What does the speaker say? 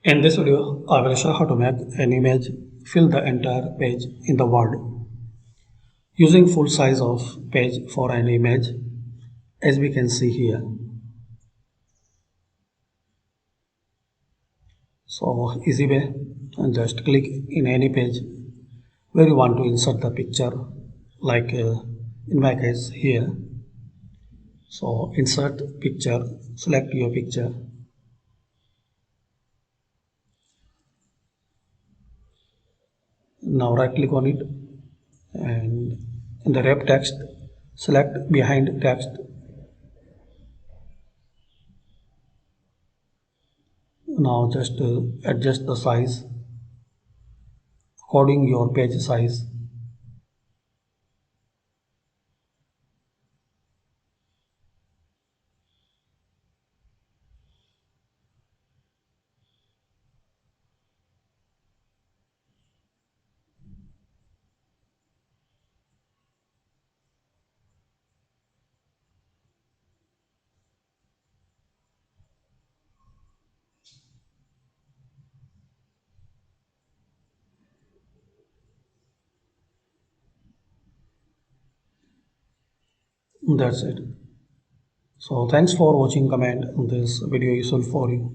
In this video, I will show how to make an image fill the entire page in the Word. Using full size of page for an image, as we can see here. So easy way, and just click in any page where you want to insert the picture, like in my case here. So insert picture, select your picture. Now right click on it and in the wrap text, select behind text. Now just adjust the size according your page size. That's it. So thanks for watching. Comment this video useful for you.